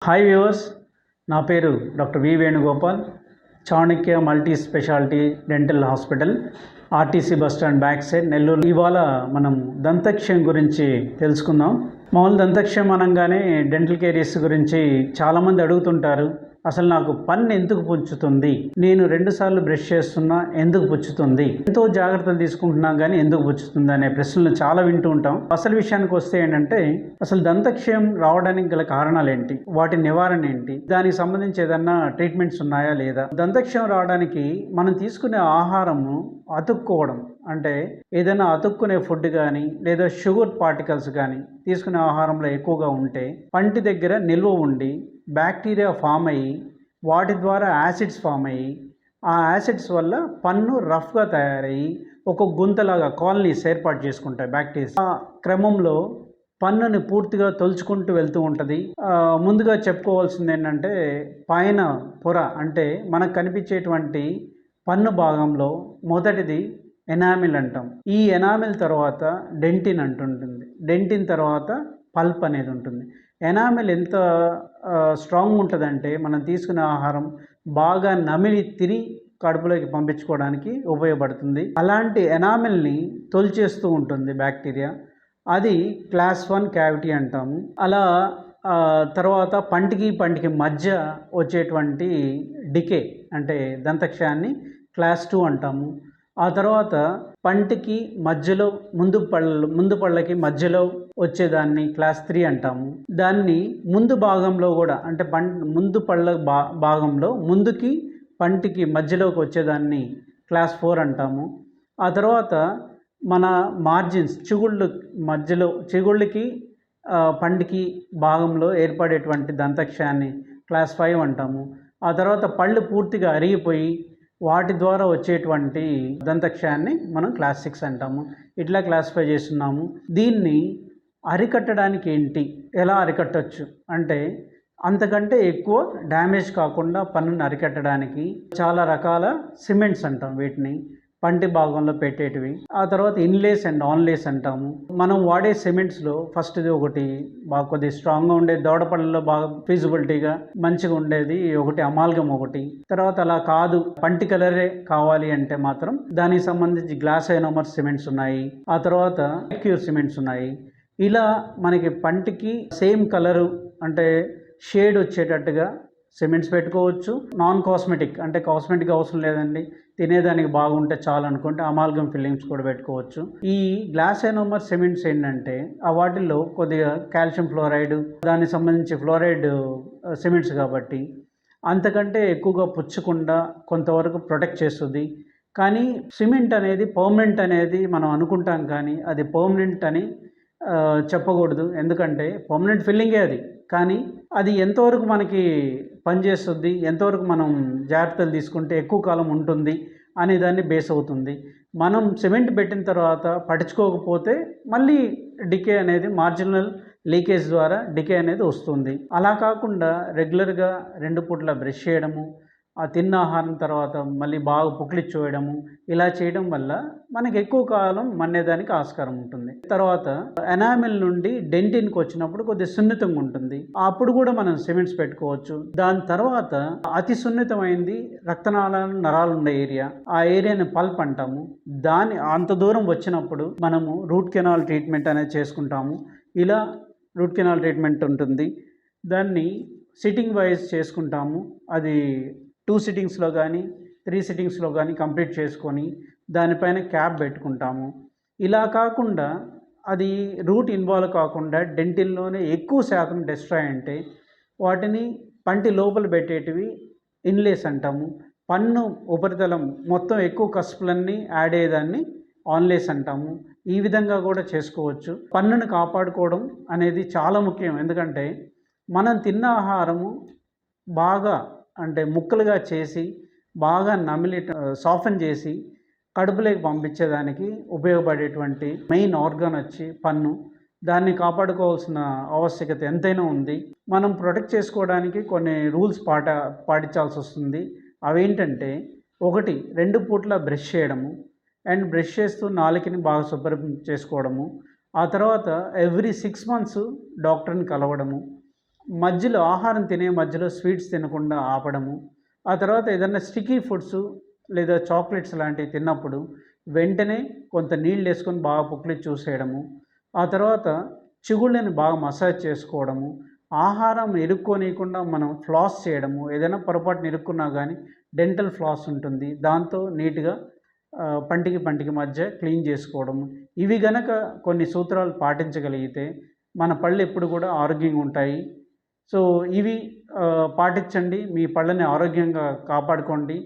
Hi viewers, నా పేరు doctor V Venugopal. Chanakya multi speciality dental hospital, RTC bus stand back side, Nellore. ఇవాళ మనం దంతక్షయం గురించి తెలుసుకుందాం. మామూలు దంతక్షయం అనగానే డెంటల్ కేరీస్ గురించి చాలామంది అడుగుతుంటారు. అసలు నాకు పన్ను ఎందుకు పుచ్చుతుంది, నేను 2 సార్లు బ్రష్ చేస్తున్నా ఎందుకు పుచ్చుతుంది, ఎంతో జాగ్రత్తలు తీసుకుంటున్నా కానీ ఎందుకు పుచ్చుతుంది అనే ప్రశ్నలు చాలా వింటూ ఉంటాం. అసలు విషయానికి వస్తే ఏంటంటే, అసలు దంతక్షయం రావడానికి గల కారణాలు ఏంటి, వాటి నివారణ ఏంటి, దానికి సంబంధించి ఏదన్నా ట్రీట్మెంట్స్ ఉన్నాయా లేదా. దంతక్షయం రావడానికి మనం తీసుకునే ఆహారము అతుక్కోవడం, అంటే ఏదైనా అతుక్కునే ఫుడ్ కానీ లేదా షుగర్ పార్టికల్స్ కానీ తీసుకునే ఆహారంలో ఎక్కువగా ఉంటే పంటి దగ్గర నిల్వ ఉండి బ్యాక్టీరియా ఫామ్ అయ్యి వాటి ద్వారా యాసిడ్స్ ఫామ్ అయ్యి ఆ యాసిడ్స్ వల్ల పన్ను రఫ్గా తయారయ్యి ఒక గుంతలాగా కాలనీస్ ఏర్పాటు చేసుకుంటాయి బ్యాక్టీరియా. ఆ క్రమంలో పన్నుని పూర్తిగా తొలుచుకుంటూ వెళ్తూ ఉంటుంది. ముందుగా చెప్పుకోవాల్సింది ఏంటంటే, పైన పొర అంటే మనకు కనిపించేటువంటి పన్ను భాగంలో మొదటిది ఎనామిల్ అంటాం. ఈ ఎనామిల్ తర్వాత డెంటిన్ అంటుంటుంది. డెంటిన్ తర్వాత పల్ప్ అనేది ఉంటుంది. ఎనామిల్ ఎంత స్ట్రాంగ్ ఉంటుందంటే మనం తీసుకునే ఆహారం బాగా నమిలి తిని కడుపులోకి పంపించుకోవడానికి ఉపయోగపడుతుంది. అలాంటి ఎనామిల్ని తొలిచేస్తూ ఉంటుంది బ్యాక్టీరియా. అది క్లాస్ 1 క్యావిటీ అంటాము. అలా తర్వాత పంటికి మధ్య వచ్చేటువంటి డికే అంటే దంతక్షయాన్ని క్లాస్ 2 అంటాము. ఆ తర్వాత పంటికి మధ్యలో ముందు పళ్ళకి మధ్యలో వచ్చేదాన్ని క్లాస్ 3 అంటాము. దాన్ని ముందు భాగంలో కూడా అంటే ముందు పళ్ళ భాగంలో ముందుకి పంటికి మధ్యలోకి వచ్చేదాన్ని క్లాస్ 4 అంటాము. ఆ తర్వాత మన మార్జిన్స్ చిగుళ్ళకి పంటికి భాగంలో ఏర్పడేటువంటి దంతక్షయాన్ని క్లాస్ 5 అంటాము. ఆ తర్వాత పళ్ళు పూర్తిగా అరిగిపోయి వాటి ద్వారా వచ్చేటువంటి దంతక్షయాన్ని మనం క్లాస్ 6 అంటాము. ఇట్లా క్లాసిఫై చేస్తున్నాము. దీన్ని అరికట్టడానికి ఏంటి, ఎలా అరికట్టచ్చు అంటే, అంతకంటే ఎక్కువ డ్యామేజ్ కాకుండా పన్నుని అరికట్టడానికి చాలా రకాల సిమెంట్స్ అంటాం వీటిని, పంటి భాగంలో పెట్టేటివి. ఆ తర్వాత ఇన్లేస్ అండ్ ఆన్లేస్ అంటాము. మనం వాడే సిమెంట్స్లో ఫస్ట్ది ఒకటి కొద్దిగా స్ట్రాంగ్గా ఉండేది, దవడపళ్ళలో బాగా ఫీజిబిలిటీగా మంచిగా ఉండేది ఒకటి అమాల్గం ఒకటి. తర్వాత అలా కాదు, పంటి కలరే కావాలి అంటే మాత్రం దానికి సంబంధించి గ్లాస్ ఐనోమర్ సిమెంట్స్ ఉన్నాయి. ఆ తర్వాత క్యూర్ సిమెంట్స్ ఉన్నాయి. ఇలా మనకి పంటికి సేమ్ కలరు అంటే షేడ్ వచ్చేటట్టుగా సిమెంట్స్ పెట్టుకోవచ్చు. నాన్ కాస్మెటిక్ అంటే కాస్మెటిక్ అవసరం లేదండి, తినేదానికి బాగుంటే చాలు అనుకుంటే అమాల్గం ఫిల్లింగ్స్ కూడా పెట్టుకోవచ్చు. ఈ గ్లాస్ ఐనోమర్ సిమెంట్స్ ఏంటంటే వాటిల్లో కొద్దిగా కాల్షియం ఫ్లోరైడ్, దానికి సంబంధించి ఫ్లోరైడ్ సిమెంట్స్ కాబట్టి అంతకంటే ఎక్కువగా పుచ్చకుండా కొంతవరకు ప్రొటెక్ట్ చేస్తుంది. కానీ సిమెంట్ అనేది పర్మనెంట్ అనేది మనం అనుకుంటాం, కానీ అది పర్మనెంట్ అని చెప్పకూడదు. ఎందుకంటే పర్మనెంట్ ఫిల్లింగే అది, కానీ అది ఎంతవరకు మనకి పనిచేస్తుంది, ఎంతవరకు మనం జాగ్రత్తలు తీసుకుంటే ఎక్కువ కాలం ఉంటుంది అనే దాన్ని బేస్ అవుతుంది. మనం సిమెంట్ పెట్టిన తర్వాత పట్టించుకోకపోతే మళ్ళీ డికే అనేది మార్జినల్ లీకేజ్ ద్వారా డికే అనేది వస్తుంది. అలా కాకుండా రెగ్యులర్గా 2 పూట్ల బ్రష్ చేయడము, ఆ తిన్న ఆహారం తర్వాత మళ్ళీ బాగా పుక్లిచ్చేయడము, ఇలా చేయడం వల్ల మనకి ఎక్కువ కాలం మన్నేదానికి ఆస్కారం ఉంటుంది. తర్వాత ఎనామిల్ నుండి డెంటిన్కి వచ్చినప్పుడు కొద్దిగా సున్నితంగా ఉంటుంది, అప్పుడు కూడా మనం సిమెంట్స్ పెట్టుకోవచ్చు. దాని తర్వాత అతి సున్నితమైంది రక్తనాళాలు, నరాలు ఉండే ఏరియా, ఆ ఏరియాని పల్ప్ అంటాము. దాన్ని అంత దూరం వచ్చినప్పుడు మనము రూట్ కెనాల్ ట్రీట్మెంట్ అనేది చేసుకుంటాము. ఇలా రూట్ కెనాల్ ట్రీట్మెంట్ ఉంటుంది. దాన్ని సిట్టింగ్ వైజ్ చేసుకుంటాము. అది 2 సిట్టింగ్స్లో కానీ 3 సిట్టింగ్స్లో కానీ కంప్లీట్ చేసుకొని దానిపైన క్యాప్ పెట్టుకుంటాము. ఇలా కాకుండా అది రూట్ ఇన్వాల్వ్ కాకుండా డెంటిల్లోనే ఎక్కువ శాతం డెస్ట్రాయ్ అంటే వాటిని పంటి లోపల పెట్టేటివి ఇన్లేస్ అంటాము. పన్ను ఉపరితలం మొత్తం ఎక్కువ కస్పులన్నీ యాడ్ అయ్యేదాన్ని ఆన్లేస్ అంటాము. ఈ విధంగా కూడా చేసుకోవచ్చు. పన్నును కాపాడుకోవడం అనేది చాలా ముఖ్యం. ఎందుకంటే మనం తిన్న ఆహారము బాగా అంటే ముక్కలుగా చేసి బాగా నమిలి సాఫెన్ చేసి కడుపులోకి పంపించేదానికి ఉపయోగపడేటువంటి మెయిన్ ఆర్గాన్ వచ్చి పన్ను. దాన్ని కాపాడుకోవాల్సిన ఆవశ్యకత ఎంతైనా ఉంది. మనం ప్రొటెక్ట్ చేసుకోవడానికి కొన్ని రూల్స్ పాటించాల్సి వస్తుంది. అవేంటంటే, 1 2 పూట్ల బ్రష్ చేయడము, అండ్ బ్రష్ చేస్తూ నాలుకని బాగా శుభ్రం చేసుకోవడము. ఆ తర్వాత ఎవ్రీ 6 months డాక్టర్ని కలవడము. మధ్యలో ఆహారం తినే మధ్యలో స్వీట్స్ తినకుండా ఆపడము. ఆ తర్వాత ఏదన్నా స్టిక్కీ ఫుడ్సు లేదా చాక్లెట్స్ లాంటివి తిన్నప్పుడు వెంటనే కొంత నీళ్ళేసుకొని బాగా పుక్కిలిచ్చి చూసేయడము. ఆ తర్వాత చిగుళ్ళని బాగా మసాజ్ చేసుకోవడము. ఆహారం ఇరుక్కోనీయకుండా మనం ఫ్లాస్ చేయడము. ఏదైనా పొరపాటున ఇరుక్కున్నా గానీ డెంటల్ ఫ్లాస్ ఉంటుంది. దాంతో నీట్‌గా పంటికి పంటికి మధ్య క్లీన్ చేసుకోవడము. ఇవి గనక కొన్ని సూత్రాలు పాటించగలిగితే మన పళ్ళు ఎప్పుడు కూడా ఆరోగ్యంగా ఉంటాయి. సో, ఇవి పాటించండి. మీ పళ్ళని ఆరోగ్యంగా కాపాడుకోండి.